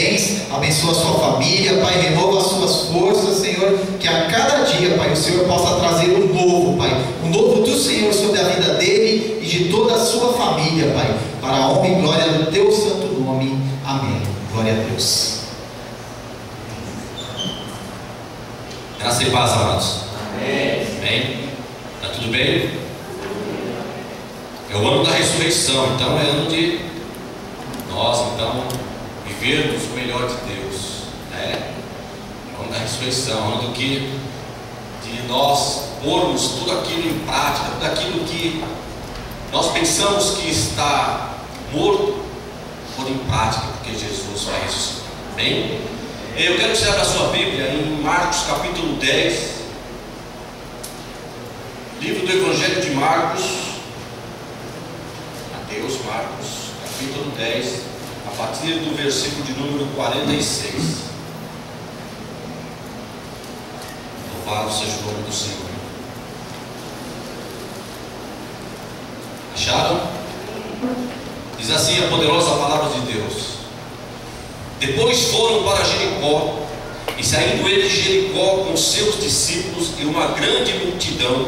bens, abençoa a sua família, Pai, renova as suas forças, Senhor, que a cada dia, Pai, o Senhor possa trazer um novo, Pai, um novo do Senhor sobre a vida dele e de toda a sua família, Pai, para a honra e glória do teu santo nome. Amém. Glória a Deus. Graça e paz, amados. Amém. Bem? Está tudo bem? É o ano da ressurreição, então é ano de nós, então, vivermos o melhor de Deus, né? É o ano da ressurreição, é o ano de nós pormos tudo aquilo em prática, tudo aquilo que nós pensamos que está morto, pôr em prática, porque Jesus vai ressuscitar. Bem? Eu quero que você abra a sua Bíblia em Marcos capítulo 10, livro do Evangelho de Marcos, Marcos capítulo 10, a partir do versículo de número 46. Louvado seja o nome do Senhor. Acharam? Diz assim a poderosa palavra de Deus: depois foram para Jericó, e saindo eles de Jericó com seus discípulos e uma grande multidão,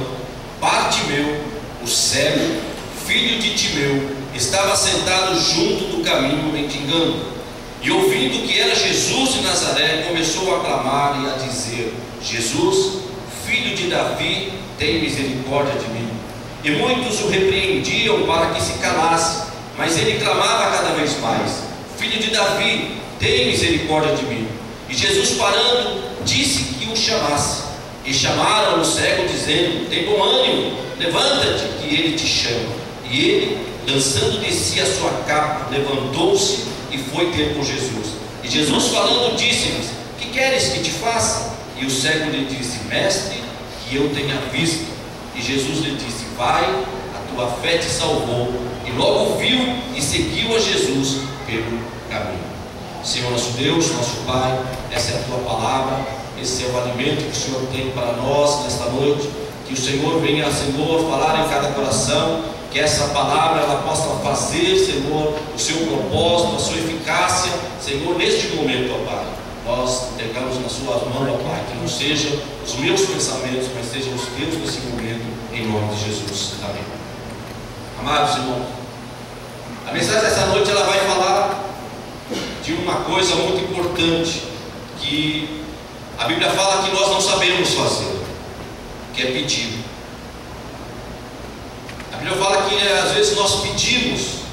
Bartimeu, o cego, filho de Timeu, estava sentado junto do caminho mendigando, e ouvindo que era Jesus de Nazaré, começou a clamar e a dizer: Jesus, filho de Davi, tem misericórdia de mim. E muitos o repreendiam para que se calasse, mas ele clamava cada vez mais: Filho de Davi, tem misericórdia de mim. E Jesus, parando, disse que o chamasse. E chamaram o cego, dizendo: tem bom ânimo, levanta-te, que ele te chama. E ele, lançando de si a sua capa, levantou-se e foi ter com Jesus. E Jesus, falando, disse-lhes: que queres que te faça? E o cego lhe disse: Mestre, que eu tenha visto. E Jesus lhe disse: vai, a tua fé te salvou. E logo viu e seguiu a Jesus pelo caminho. Senhor nosso Deus, nosso Pai, essa é a tua palavra, esse é o alimento que o Senhor tem para nós nesta noite. Que o Senhor venha, Senhor, falar em cada coração, que essa palavra ela possa fazer, Senhor, o seu propósito, a sua eficácia, Senhor, neste momento, ó Pai. Nós entregamos nas suas mãos, ó Pai, que não sejam os meus pensamentos, mas sejam os teus nesse momento, em nome de Jesus. Amém. Amados irmãos, a mensagem dessa noite ela vai falar de uma coisa muito importante, que a Bíblia fala que nós não sabemos fazer, que é pedir. A Bíblia fala que às vezes nós pedimos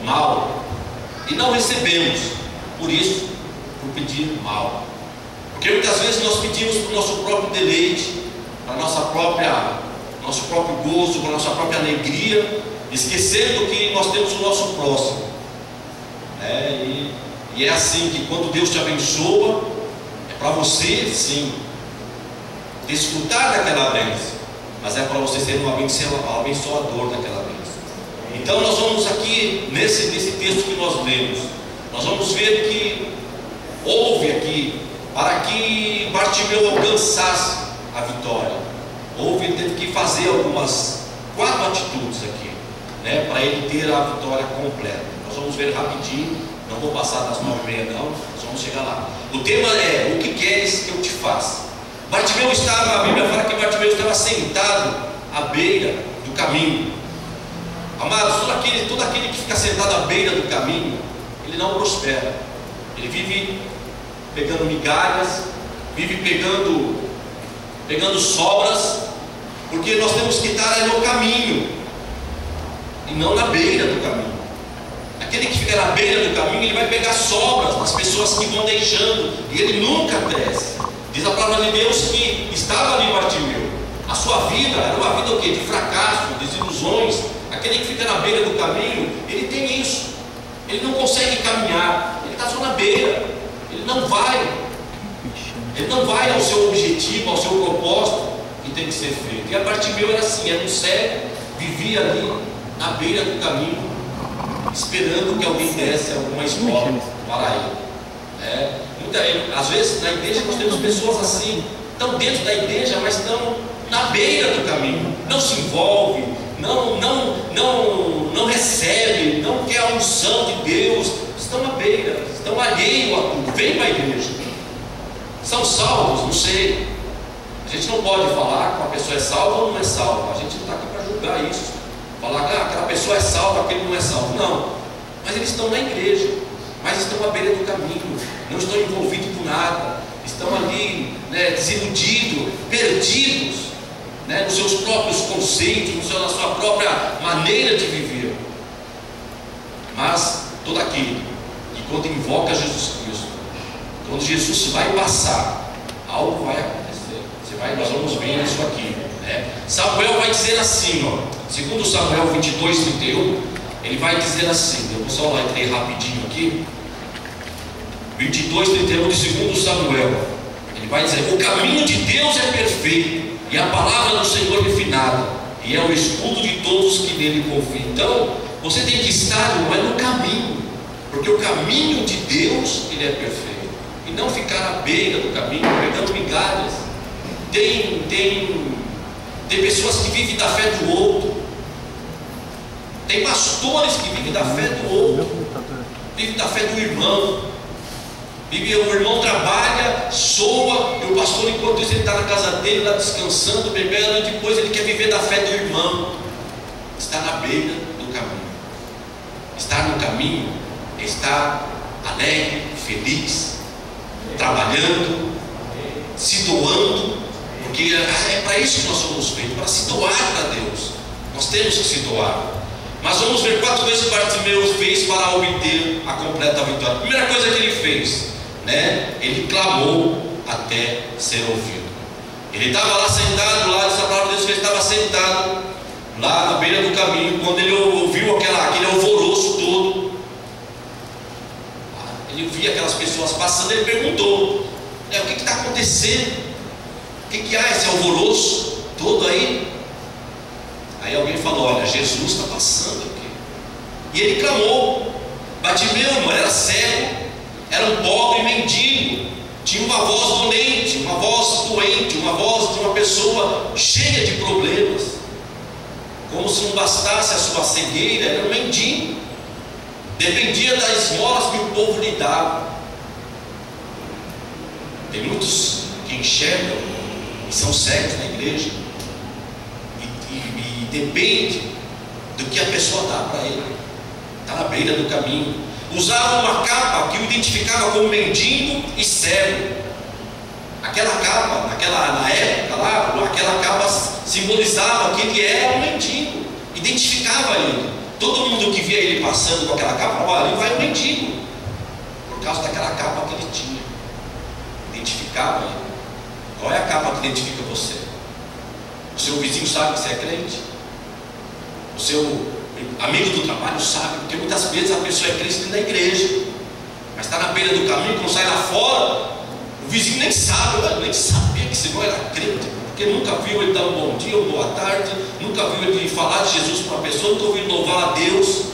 mal e não recebemos, por isso, por pedir mal. Porque muitas vezes nós pedimos para o nosso próprio deleite, para nosso próprio gozo, para a nossa própria alegria, esquecendo que nós temos o nosso próximo. E é assim que quando Deus te abençoa, é para você, sim, desfrutar daquela bênção, mas é para você ser um abençoador daquela bênção. Então nós vamos aqui, nesse texto que nós lemos, nós vamos ver que houve aqui, para que Bartimeu alcançasse a vitória, ele teve que fazer algumas 4 atitudes aqui, para ele ter a vitória completa. Nós vamos ver rapidinho, não vou passar das 9h30 não, nós vamos chegar lá. O tema é: o que queres que eu te faça? Bartimeu estava, a Bíblia fala que Bartimeu estava sentado à beira do caminho. Amados, todo aquele que fica sentado à beira do caminho, ele não prospera. Ele vive pegando migalhas, vive pegando sobras, porque nós temos que estar no caminho e não na beira do caminho. Aquele que fica na beira do caminho, ele vai pegar sobras das pessoas que vão deixando, e ele nunca cresce. Diz a palavra de Deus que estava ali Bartimeu. A sua vida era uma vida o quê? De fracasso, desilusões. Aquele que fica na beira do caminho, ele tem isso. Ele não consegue caminhar, ele está só na beira. Ele não vai ao seu objetivo, ao seu propósito que tem que ser feito. E a Bartimeu era assim, era um cego, vivia ali na beira do caminho, esperando que alguém desse alguma esmola para ele. Às vezes na igreja nós temos pessoas assim, estão dentro da igreja, mas estão na beira do caminho, não se envolve, não recebe, não quer a unção de Deus, estão à beira, estão alheios a tudo. Vem para a igreja. São salvos? Não sei. A gente não pode falar que uma pessoa é salva ou não é salva. A gente não está aqui para julgar isso. Falar que aquela pessoa é salva, aquele não é salvo. Não. Mas eles estão na igreja, mas estão à beira do caminho, não estão envolvidos com nada, estão ali, desiludidos, perdidos, nos seus próprios conceitos, na sua própria maneira de viver. Mas todo aquele que, quando invoca Jesus Cristo, quando Jesus vai passar, algo vai acontecer. Nós vamos ver isso aqui. Samuel vai dizer assim, segundo Samuel 22, 31, ele vai dizer assim, eu vou só ler rapidinho aqui, 22, 31 de segundo Samuel, ele vai dizer: o caminho de Deus é perfeito, e a palavra do Senhor é refinada, e é o escudo de todos que nele confiam. Então, você tem que estar no caminho, porque o caminho de Deus, ele é perfeito, e não ficar à beira do caminho, pegando migalhas. Tem pessoas que vivem da fé do outro, tem pastores que vivem da fé do outro, vivem da fé do irmão. O irmão trabalha, soa, e o pastor, enquanto isso, ele está na casa dele, lá descansando, bebendo, e depois ele quer viver da fé do irmão. Está na beira do caminho. Estar no caminho é estar alegre, feliz, trabalhando, se doando, porque é para isso que nós somos feitos, para se doar para Deus. Nós temos que se doar. Mas vamos ver 4 vezes que Bartimeu fez para obter a completa vitória. A primeira coisa que ele fez, ele clamou até ser ouvido. Ele estava lá sentado, lá diz a palavra de Deus que ele estava sentado lá na beira do caminho, quando ele ouviu aquele alvoroço todo. Ele via aquelas pessoas passando, ele perguntou: o que está acontecendo? O que há esse alvoroço todo aí? Aí alguém falou: olha, Jesus está passando aqui. E ele clamou. Bartimeu era cego, era um pobre mendigo, tinha uma voz dolente, uma voz doente, uma voz de uma pessoa cheia de problemas. Como se não bastasse a sua cegueira, era um mendigo, dependia das esmolas que o povo lhe dava. Tem muitos que enxergam e são cegos na igreja, e depende do que a pessoa dá para ele. Está na beira do caminho. Usava uma capa que o identificava como mendigo e cego. Aquela capa, na época lá, aquela capa simbolizava que ele era um mendigo, identificava ele. Todo mundo que via ele passando com aquela capa, olha, ali vai o mendigo, por causa daquela capa que ele tinha, identificava ele. Qual é a capa que identifica você? O seu vizinho sabe que você é crente? O seu amigo do trabalho sabe? Porque muitas vezes a pessoa é crente dentro da igreja, mas está na beira do caminho, quando sai lá fora, o vizinho nem sabe, nem sabia que esse irmão era crente, porque nunca viu ele dar um bom dia ou boa tarde, nunca viu ele falar de Jesus para uma pessoa, nunca ouviu ele louvar a Deus.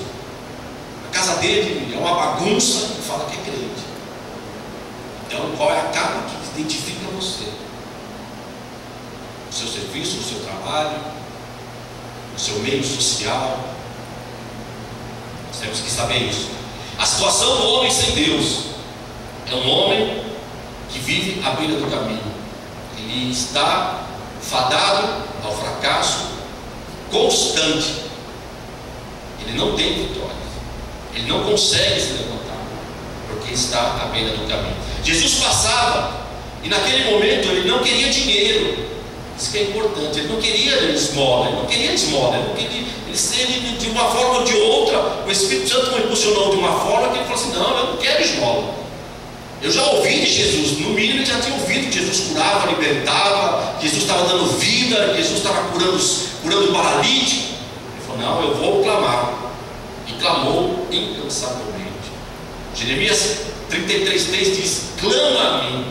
A casa dele é uma bagunça e fala que é crente. Então, qual é a capa que identifica você? No seu serviço, no seu trabalho, no seu meio social. Nós temos que saber isso. A situação do homem sem Deus é um homem que vive à beira do caminho. Ele está fadado ao fracasso constante. Ele não tem vitória. Ele não consegue se levantar, porque está à beira do caminho. Jesus passava, e naquele momento ele não queria dinheiro. Isso que é importante. Ele não queria esmola, ele não queria ele de uma forma ou de outra, o Espírito Santo o impulsionou de uma forma que ele falou assim: não, eu não quero esmola. Eu já ouvi de Jesus, no mínimo ele já tinha ouvido que Jesus curava, libertava, Jesus estava dando vida, Jesus estava curando o paralítico. Ele falou: não, eu vou clamar. E clamou incansavelmente. Jeremias 33,3 diz: clama a mim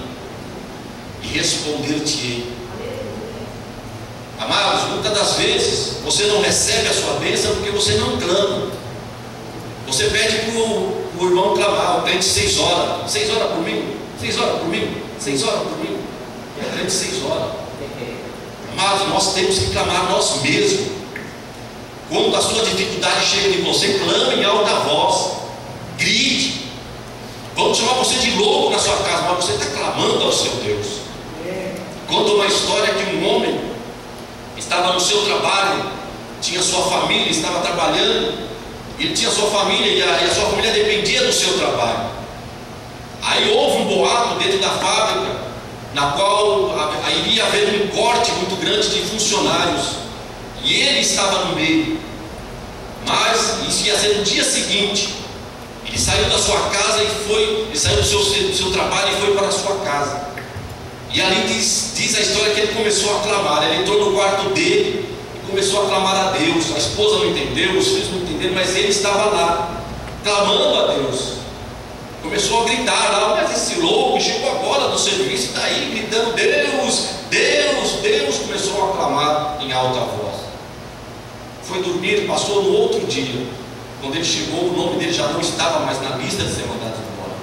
e responder-te-ei. Amados, muitas das vezes você não recebe a sua bênção porque você não clama. Você pede para o irmão clamar, o crente 6 horas. 6 horas por mim, 6 horas por mim, 6 horas por mim. O crente 6 horas. Amados, nós temos que clamar nós mesmos. Quando a sua dificuldade chega de você, clame em alta voz, grite, Vão chamar você de louco na sua casa, mas você está clamando ao seu Deus. Conta uma história que um homem estava no seu trabalho, tinha sua família, estava trabalhando, ele tinha sua família e a sua família dependia do seu trabalho. Aí houve um boato dentro da fábrica, na qual iria haver um corte muito grande de funcionários, e ele estava no meio. Mas isso ia ser no dia seguinte. Ele saiu da sua casa ele saiu do seu trabalho e foi para a sua casa. E ali diz a história que ele começou a clamar. Ele entrou no quarto dele e começou a clamar a Deus. A esposa não entendeu, os filhos não entenderam, mas ele estava lá, clamando a Deus. Começou a gritar lá, mas esse louco chegou agora do serviço e está aí gritando, Deus, Deus, Deus. Começou a clamar em alta voz. Foi dormir, passou no outro dia. Quando ele chegou, o nome dele já não estava mais na lista de ser mandado embora.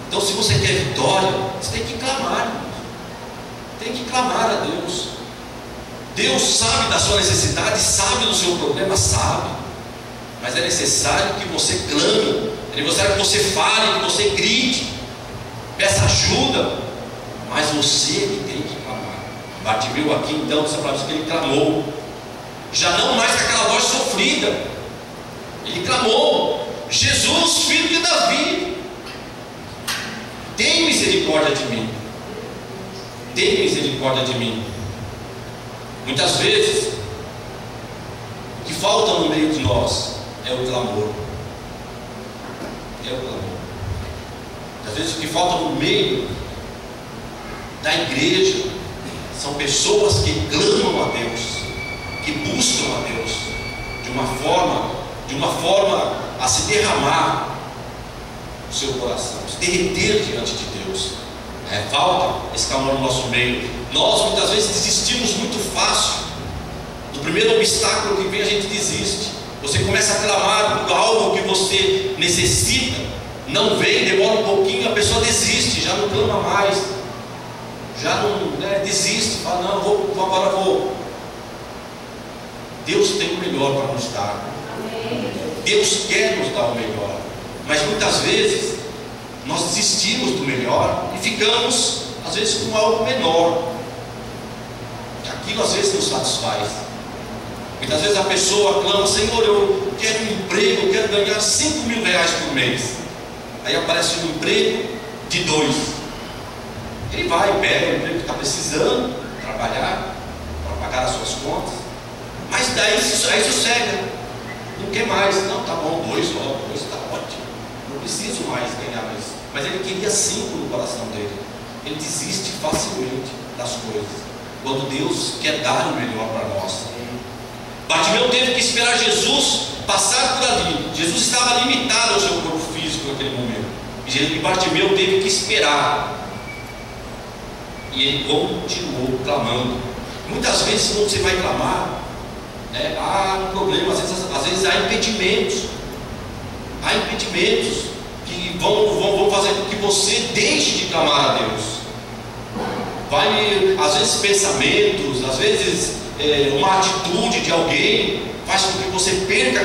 Então, se você quer vitória, você tem que clamar, irmãos. Tem que clamar a Deus. Deus sabe da sua necessidade, sabe do seu problema, sabe. Mas é necessário que você clame, é necessário que você fale, que você grite, peça ajuda. Mas você que tem que clamar. Bartimeu aqui então, essa palavra que ele clamou, já não mais com aquela voz sofrida. Ele clamou: Jesus, filho de Davi, tem misericórdia de mim. Tem misericórdia de mim. Muitas vezes o que falta no meio de nós é o clamor. É o clamor. Às vezes o que falta no meio da igreja são pessoas que clamam a Deus, que buscam a Deus de uma forma a se derramar no seu coração, se derreter diante de Deus. Falta esse clamor no nosso meio. Nós muitas vezes desistimos muito fácil. Do primeiro obstáculo que vem, a gente desiste. Você começa a clamar por algo que você necessita, não vem, demora um pouquinho, a pessoa desiste, já não clama mais, já não desiste, fala, não, agora vou. Deus tem o melhor para nos dar. Deus quer nos dar o melhor, mas muitas vezes nós desistimos do melhor e ficamos às vezes com algo menor. Aquilo às vezes nos satisfaz. Muitas vezes a pessoa clama: Senhor, eu quero um emprego, eu quero ganhar 5 mil reais por mês. Aí aparece um emprego de 2. Ele vai, pega o emprego que está precisando trabalhar para pagar as suas contas, mas daí aí sossega. Não quer mais, não, tá bom, 2 está ótimo, não preciso mais ganhar mais. Mas ele queria 5 no coração dele. Ele desiste facilmente das coisas, quando Deus quer dar o melhor para nós. Bartimeu teve que esperar Jesus passar por ali. Jesus estava limitado ao seu corpo físico naquele momento, e Bartimeu teve que esperar, e ele continuou clamando. Muitas vezes quando você vai clamar, há um problema, às vezes há impedimentos. Há impedimentos que vão fazer com que você deixe de clamar a Deus. Às vezes pensamentos, às vezes uma atitude de alguém faz com que você perca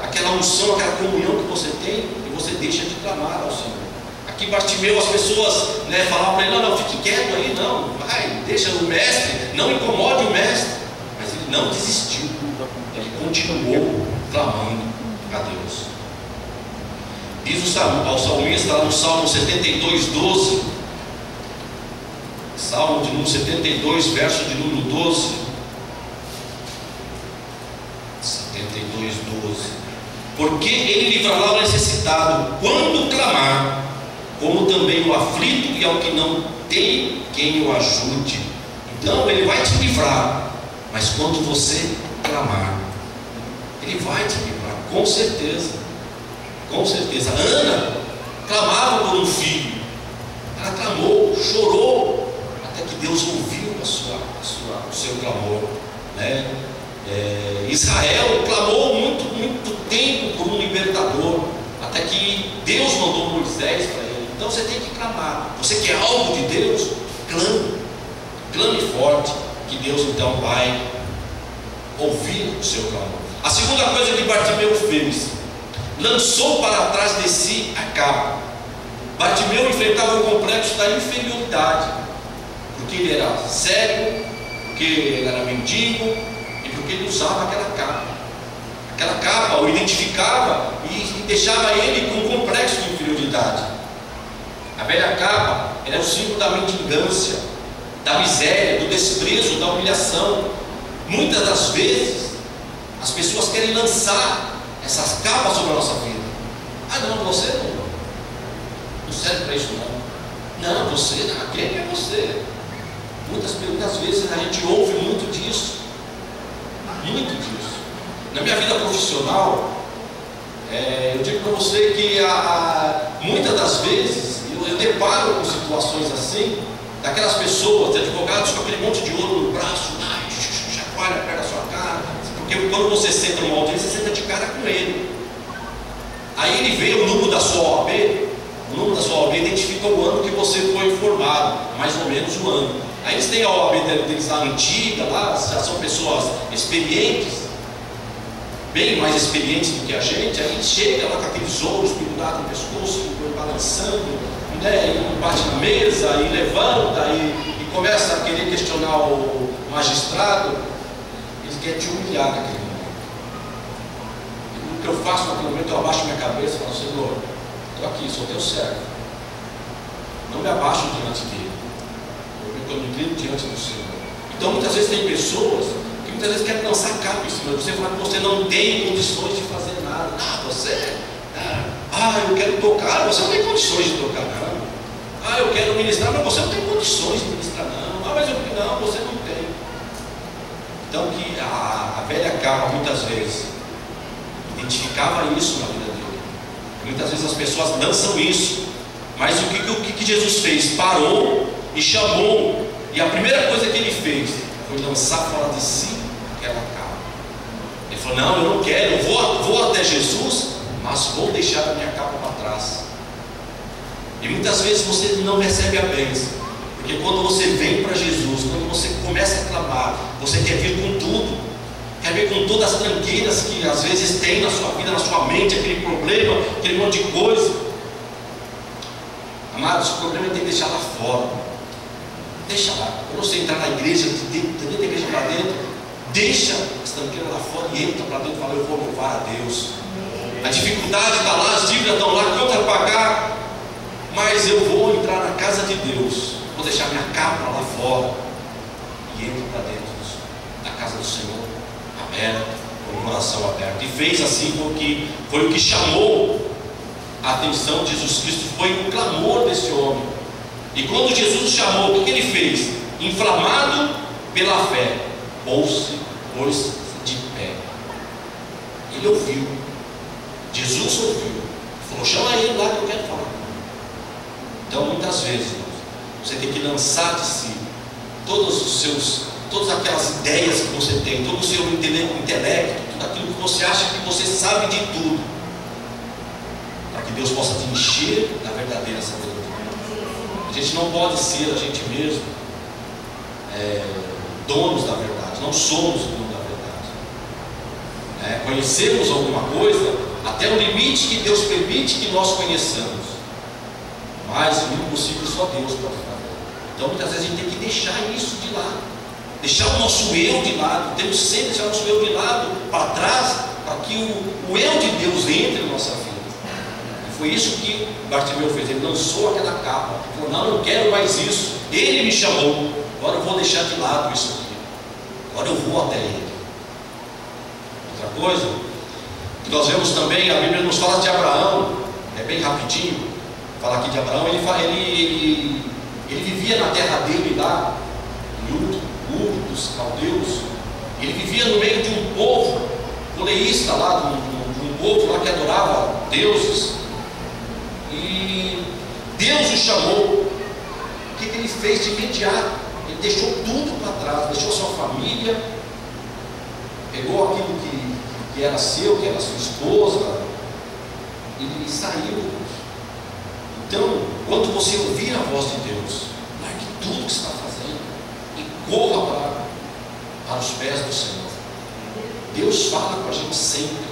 aquela unção, aquela comunhão que você tem, e você deixa de clamar ao Senhor. Aqui Bartimeu, as pessoas falavam para ele: não, fique quieto aí, não, vai, deixa o mestre, não incomode o mestre. Mas ele não desistiu, ele continuou clamando a Deus. Diz ao salmista lá no Salmo 72:12, Salmo de número 72, verso de número 12. 72:12. Porque ele livrará o necessitado quando clamar, como também o aflito e ao que não tem quem o ajude. Então ele vai te livrar, mas quando você clamar, ele vai te livrar, com certeza. Com certeza. Ana clamava por um filho. Ela clamou, chorou, até que Deus ouviu o seu clamor. Israel clamou muito tempo por um libertador, até que Deus mandou Moisés para ele. Então você tem que clamar. Você quer algo de Deus? Clame forte, que Deus então vai ouvir o seu clamor. A segunda coisa que Bartimeu fez: lançou para trás de si a capa. Bartimeu enfrentava o complexo da inferioridade, porque ele era cego, porque ele era mendigo e porque ele usava aquela capa. Aquela capa o identificava e deixava ele com um complexo de inferioridade. A velha capa era o símbolo da mendigância, da miséria, do desprezo, da humilhação. Muitas das vezes as pessoas querem lançar essas capas sobre a nossa vida. Ah não, você não serve para isso não. Não, você, quem é você? Muitas vezes a gente ouve muito disso. Muito disso. Na minha vida profissional, eu digo para você que muitas das vezes eu deparo com situações assim, daquelas pessoas, de advogados com aquele monte de ouro no braço, chacoalha perto da sua cara, porque quando você senta numa audiência, você senta de cara com ele. Aí ele vê o número da sua OAB, o número da sua OAB identifica o ano que você foi formado, mais ou menos o ano. Aí eles têm a OAB deles lá antiga, lá, já são pessoas experientes, bem mais experientes do que a gente. Aí chega lá com aqueles ouros pendurados no pescoço, balançando, né, e bate na mesa, e levanta, e começa a querer questionar o magistrado. Eles querem te humilhar naquele momento. E o que eu faço naquele momento, eu abaixo minha cabeça e falo: Senhor, estou aqui, sou teu servo, não me abaixo diante dele, eu me inclino diante do Senhor. Então muitas vezes tem pessoas que muitas vezes querem lançar capa em cima de você, falar que você não tem condições de fazer nada. Eu quero tocar, você não tem condições de tocar não. Eu quero ministrar, mas você não tem condições de ministrar não. Mas não, você não tem. Então que a velha capa muitas vezes identificava isso na vida dele. Muitas vezes as pessoas lançam isso, mas o que Jesus fez? Parou e chamou, e a primeira coisa que ele fez foi lançar fora de si aquela capa. Ele falou: não, eu não quero, eu vou até Jesus, mas vou deixar a minha capa para trás. E muitas vezes você não recebe a bênção, porque quando você vem para Jesus, quando você começa a clamar, você quer vir com tudo, quer vir com todas as tranqueiras que às vezes tem na sua vida, na sua mente, aquele problema, aquele monte de coisa. Amados, o problema é ter que deixar lá fora. Deixa lá. Quando você entrar na igreja, dentro da igreja para dentro, deixa as tranqueiras lá fora e entra para dentro e fala: eu vou louvar a Deus. A dificuldade está lá, as dívidas estão lá, conta pagar, mas eu vou entrar na casa de Deus, vou deixar minha capa lá fora e entro para dentro da casa do Senhor, aberta, com o coração aberto. E fez assim, porque foi o que chamou a atenção de Jesus Cristo, foi o clamor desse homem. E quando Jesus chamou, o que ele fez? Inflamado pela fé, pôs-se de pé. Ele ouviu, Jesus ouviu, falou: chama ele lá que eu quero falar. Então muitas vezes você tem que lançar de si todas aquelas ideias que você tem, todo o seu intelecto, tudo aquilo que você acha que você sabe de tudo, para que Deus possa te encher da verdadeira sabedoria. A gente não pode ser a gente mesmo donos da verdade, não somos donos da verdade. Conhecemos alguma coisa até o limite que Deus permite que nós conheçamos, mas o impossível só Deus pode fazer. Então muitas vezes a gente tem que deixar isso de lado, deixar o nosso eu de lado. Temos sempre deixar o nosso eu de lado, para trás, para que o eu de Deus entre na nossa vida. Foi isso que Bartimeu fez. Ele lançou aquela capa, falou: não, não quero mais isso, ele me chamou, agora eu vou deixar de lado isso aqui, agora eu vou até ele. Outra coisa que nós vemos também, a Bíblia nos fala de Abraão, bem rapidinho, fala aqui de Abraão. Ele vivia na terra dele lá, em Ur dos caldeus. Ele vivia no meio de um povo poleísta lá, de um povo lá que adorava deuses. E Deus o chamou. O que ele fez de imediato? Ele deixou tudo para trás, deixou sua família, pegou aquilo que era seu, que era sua esposa, e saiu. Então, quando você ouvir a voz de Deus, largue tudo que você está fazendo e corra para os pés do Senhor. Deus fala com a gente sempre.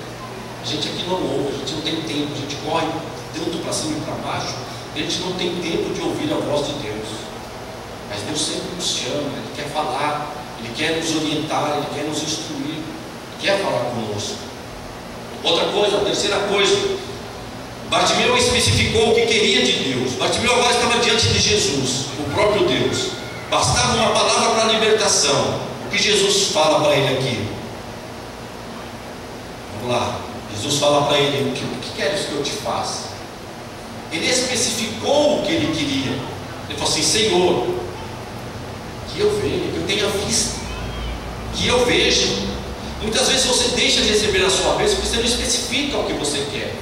A gente aqui não ouve, a gente não tem tempo, a gente corre tanto para cima e para baixo, a A gente não tem tempo de ouvir a voz de Deus. Mas Deus sempre nos chama, Ele quer falar, Ele quer nos orientar, Ele quer nos instruir, Ele quer falar conosco. Outra coisa, a terceira coisa, Bartimeu especificou o que queria de Deus. Bartimeu agora estava diante de Jesus, o próprio Deus. Bastava uma palavra para a libertação. O que Jesus fala para ele aqui? Vamos lá. Jesus fala para ele: o que queres que eu te faça? Ele especificou o que ele queria. Ele falou assim: Senhor, que eu veja, que eu tenha vista, que eu veja. Muitas vezes você deixa de receber a sua bênção porque você não especifica o que você quer.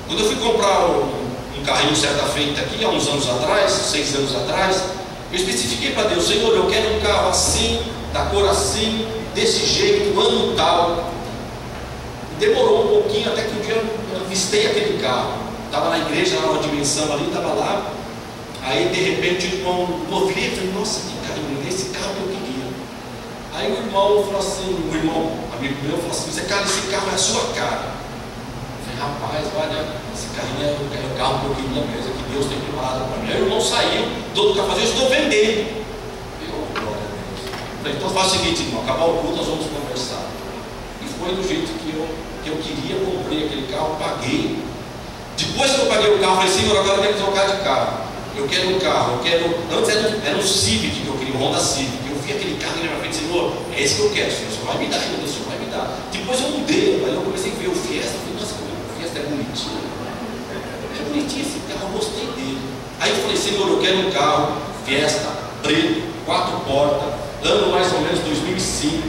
Quando eu fui comprar um carrinho certa feita aqui, há uns anos atrás, 6 anos atrás, eu especifiquei para Deus: Senhor, eu quero um carro assim, da cor assim, desse jeito, ano tal. Demorou um pouquinho até que um dia eu avistei aquele carro. Estava na igreja, na dimensão ali, estava lá. Aí de repente o irmão ouviu e falei: nossa, que carrinho, esse carro que eu queria. Aí o irmão falou assim, amigo meu, falou assim: cara, esse carro é a sua cara. Eu falei: rapaz, olha, esse carrinho é o carro que eu queria mesmo, que Deus tem preparado para mim. Aí o irmão saiu, todo o carro eu estou vendendo. Glória a Deus. Eu falei: então faz o seguinte, irmão, acabar o culto, nós vamos conversar. E foi do jeito que eu queria, comprei aquele carro, paguei. Depois que eu paguei o carro, eu falei: Senhor, agora eu quero trocar de carro. Eu quero um carro, antes era um Civic que eu queria, um Honda Civic. Eu vi aquele carro na minha frente: Senhor, é esse que eu quero, Senhor, o Senhor vai me dar ainda, o Senhor vai me dar. Depois eu mudei, aí eu comecei a ver o Fiesta, eu falei: nossa, o Fiesta é bonitinho. É bonitinho esse carro, eu gostei dele. Aí eu falei: Senhor, eu quero um carro, Fiesta, preto, 4 portas, ano mais ou menos 2005,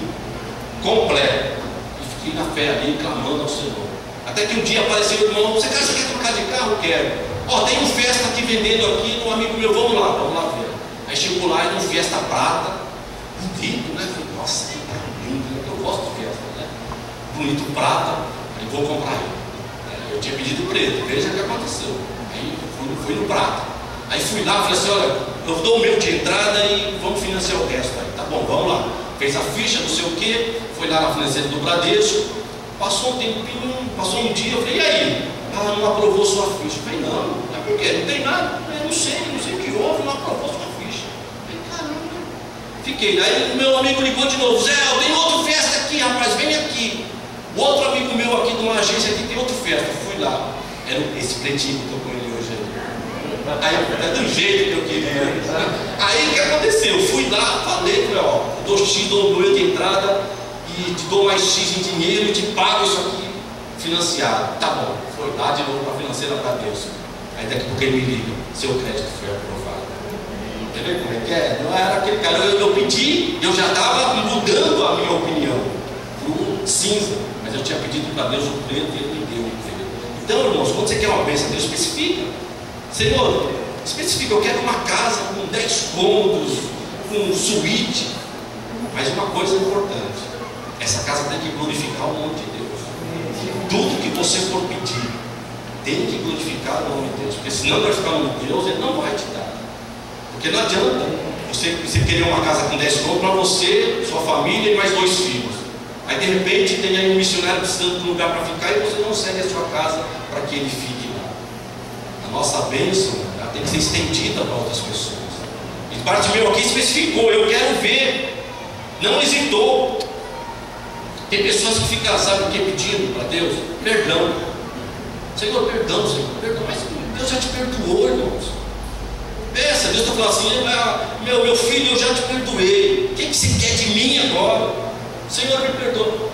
completo. E fiquei na fé ali, clamando ao Senhor. Até que um dia apareceu o irmão: você quer trocar de carro? Eu quero. Ó, tem um Fiesta aqui vendendo aqui, um amigo meu, vamos lá ver. Aí chegou lá e tem um Fiesta prata, bonito, né? Falei: nossa, que carro lindo, né? Eu gosto de Fiesta, né? Bonito, prata. Aí vou comprar ele. Eu tinha pedido preto, veja o que aconteceu. Aí fui no prata. Aí fui lá, falei assim: olha, eu dou o meu de entrada e vamos financiar o resto aí. Tá bom, vamos lá. Fez a ficha, não sei o que, foi lá na financeira do Bradesco. Passou um tempinho, passou um dia, eu falei: e aí? Ela não aprovou sua ficha. Eu falei: não, por quê? Não tem nada. Eu não sei o que houve, não aprovou sua ficha. Eu falei: caramba. Fiquei. Aí o meu amigo ligou de novo: Zé, eu tenho outro Fiesta aqui, rapaz, vem aqui. O outro amigo meu aqui de uma agência aqui tem outro Fiesta. Fui lá. Era esse pretinho que eu estou com ele hoje. Aí é do jeito que eu queria. Aí o que aconteceu? Eu fui lá, falei: ó, dou X, dou o meu de entrada e te dou mais X em dinheiro e te pago isso aqui financiado. Tá bom. Foi lá de novo para a financeira para Deus. Aí daqui a pouco ele me liga: seu crédito foi aprovado. Entendeu como é que é? Não era aquele cara. Eu pedi, eu já estava mudando a minha opinião para o cinza, mas eu tinha pedido para Deus o preto e ele me deu. Entendeu? Então, irmãos, quando você quer uma bênção, Deus especifica. Senhor, especifica: eu quero uma casa com 10 cômodos, com suíte. Mas uma coisa importante: essa casa tem que glorificar o nome de Deus. Tudo que você for pedir tem que glorificar o nome de Deus, porque se não glorificar o nome de Deus, Ele não vai te dar. Porque não adianta você querer uma casa com 10 cômodos para você, sua família e mais 2 filhos. Aí de repente tem aí um missionário precisando de um lugar para ficar e você não segue a sua casa para que ele fique lá. A nossa bênção, ela tem que ser estendida para outras pessoas. E Bartimeu aqui especificou: eu quero ver. Não hesitou. Tem pessoas que ficam, sabe o que, pedindo para Deus? Perdão. Senhor, perdão, Senhor, perdão. Mas Deus já te perdoou, irmãos. Pensa, Deus está falando assim: meu filho, eu já te perdoei. O que você quer de mim agora? Senhor, me perdoa.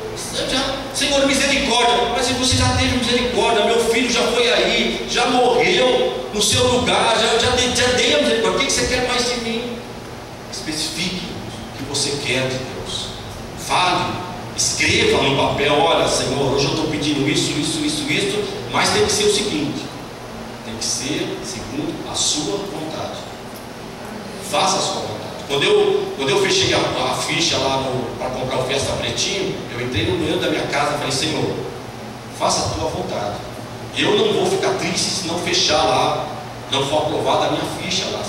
Senhor, misericórdia. Mas você já teve misericórdia. Meu filho já foi aí, já morreu no seu lugar, já dei a misericórdia. O que você quer mais de mim? Especifique o que você quer de Deus. Fale. Escreva no papel: olha, Senhor, hoje eu estou pedindo isso, mas tem que ser o seguinte: tem que ser segundo a sua vontade. Faça a sua vontade. Quando eu fechei a ficha lá para comprar o Fiesta pretinho, eu entrei no meio da minha casa e falei: Senhor, faça a tua vontade. Eu não vou ficar triste se não fechar lá, não for aprovada a minha ficha lá.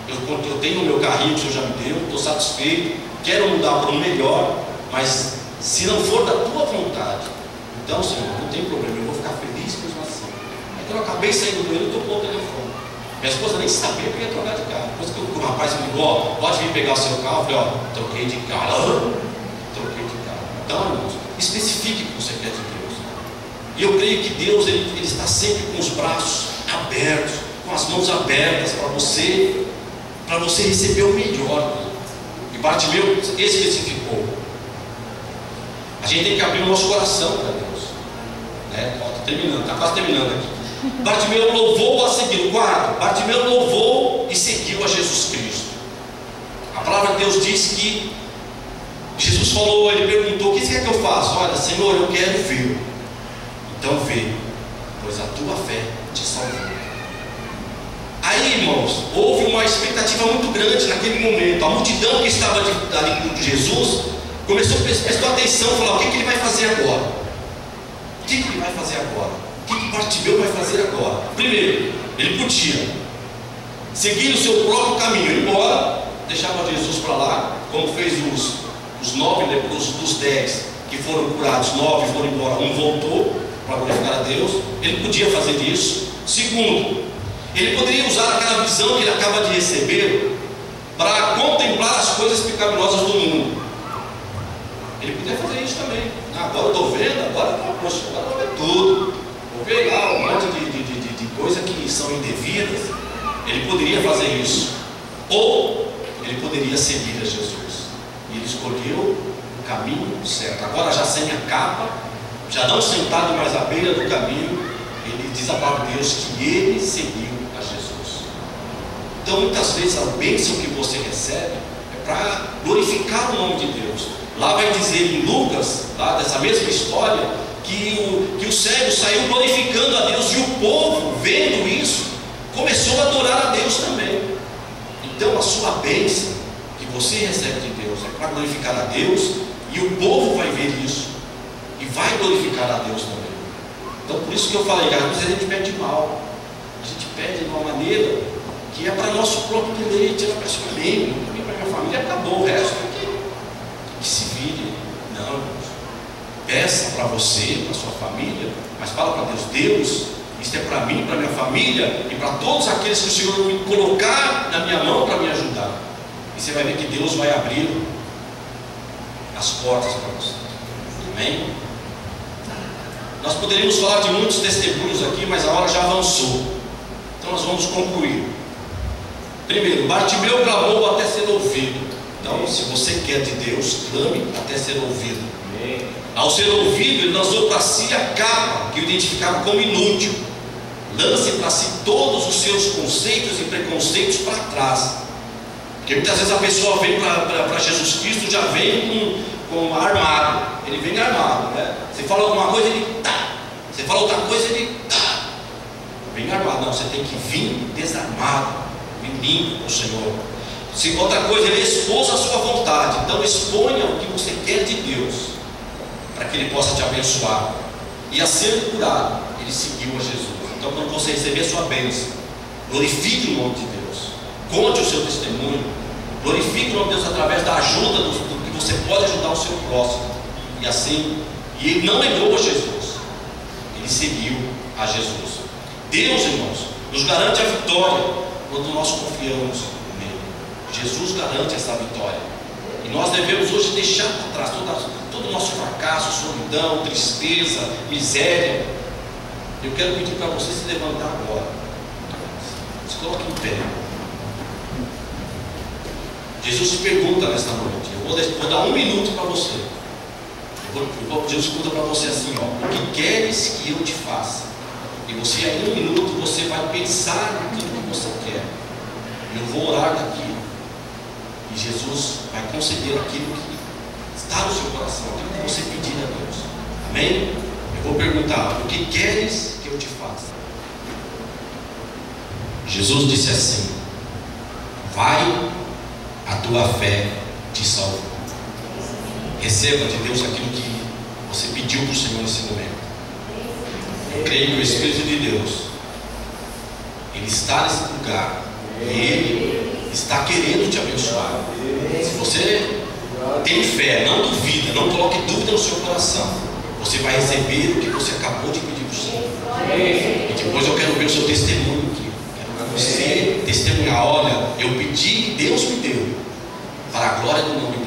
Eu tenho o meu carrinho que o Senhor já me deu, estou satisfeito, quero mudar para o melhor, mas se não for da tua vontade, então, Senhor, não tem problema, eu vou ficar feliz mesmo assim. Então eu acabei saindo do meio e tocou o telefone. Minha esposa nem sabia que eu ia trocar de carro. Depois que o rapaz me ligou, ó, pode vir pegar o seu carro, eu falei, ó, troquei de carro. Troquei de carro. Então, irmãos, especifique o que você quer de Deus. E eu creio que Deus, Ele está sempre com os braços abertos, com as mãos abertas para você receber o melhor. E Bartimeu especificou. A gente tem que abrir o nosso coração para Deus, né? Ó, está quase terminando aqui. Bartimeu louvou a seguir. Quarto, Bartimeu louvou e seguiu a Jesus Cristo. A palavra de Deus diz que Jesus falou, ele perguntou: o que você quer que eu faça? Olha, Senhor, eu quero ver. Então vê, pois a tua fé te salvou. Aí, irmãos, houve uma expectativa muito grande naquele momento. A multidão que estava ali com Jesus prestou atenção e falou: o que ele vai fazer agora? O que ele vai fazer agora? O que Bartimeu vai fazer agora? Primeiro, ele podia seguir o seu próprio caminho, ir embora, deixava Jesus para lá, como fez os 9 leprosos dos 10 que foram curados. 9 foram embora, um voltou para glorificar a Deus. Ele podia fazer isso. Segundo, ele poderia usar aquela visão que ele acaba de receber para contemplar as coisas pecaminosas do mundo. Ele podia fazer isso também. Agora eu estou vendo, agora eu vou ver tudo. Vou ver lá um monte de coisas que são indevidas. Ele poderia fazer isso. Ou ele poderia seguir a Jesus. E ele escolheu o caminho certo. Agora já sem a capa, já não sentado mais à beira do caminho, ele diz a palavra de Deus que ele seguiu a Jesus. Então muitas vezes a bênção que você recebe é para glorificar o nome de Deus. Lá vai dizer em Lucas, lá dessa mesma história, que o cego saiu glorificando a Deus, e o povo, vendo isso, começou a adorar a Deus também. Então a sua bênção que você recebe de Deus é para glorificar a Deus, e o povo vai ver isso e vai glorificar a Deus também. Então por isso que eu falei, cara, às vezes a gente pede mal, a gente pede de uma maneira que é para nosso próprio deleite, é para a minha família, acabou, o resto que se vire. Não, irmãos, peça para você, para sua família, mas fala para Deus: Deus, isso é para mim, para minha família e para todos aqueles que o Senhor me colocar na minha mão para me ajudar. E você vai ver que Deus vai abrir as portas para você. Amém? Nós poderíamos falar de muitos testemunhos aqui, mas a hora já avançou. Então nós vamos concluir. Primeiro, Bartimeu clamou até ser ouvido. Então, se você quer de Deus, clame até ser ouvido. Amém. Ao ser ouvido, ele lançou para si a capa que o identificava como inútil. Lance para si todos os seus conceitos e preconceitos para trás. Porque muitas vezes a pessoa vem para Jesus Cristo, já vem com armado. Ele vem armado, né? Você fala alguma coisa, ele tá. Você fala outra coisa, ele tá. Vem armado. Não, você tem que vir desarmado, vir limpo com o Senhor. Se outra coisa, ele expôs a sua vontade. Então exponha o que você quer de Deus, para que ele possa te abençoar. E a ser curado, ele seguiu a Jesus. Então quando você receber a sua bênção, glorifique o nome de Deus, conte o seu testemunho, glorifique o nome de Deus através da ajuda do que você pode ajudar o seu próximo. E assim, e ele não negou a Jesus, ele seguiu a Jesus. Deus, irmãos, nos garante a vitória quando nós confiamos nele. Jesus garante essa vitória. E nós devemos hoje deixar para trás todo o nosso fracasso, solidão, tristeza, miséria. Eu quero pedir para você se levantar agora. Se coloque em pé. Jesus te pergunta nesta noite. Eu vou dar 1 minuto para você. Jesus pergunta para você assim: ó, o que queres que eu te faça? E você, em 1 minuto, você vai pensar naquilo que você quer. Eu vou orar daqui. E Jesus vai conceder aquilo que está no seu coração, aquilo que você pedir a Deus. Amém? Eu vou perguntar: o que queres que eu te faça? Jesus disse assim: vai, a tua fé te salvou. Receba de Deus aquilo que você pediu para o Senhor nesse momento. Eu creio que o Espírito de Deus, Ele está nesse lugar, e Ele está querendo te abençoar. Se você tem fé, não duvida, não coloque dúvida no seu coração, você vai receber o que você acabou de pedir para o Senhor. E depois eu quero ver o seu testemunho aqui. Quero ver você Deus me deu, para a glória do nome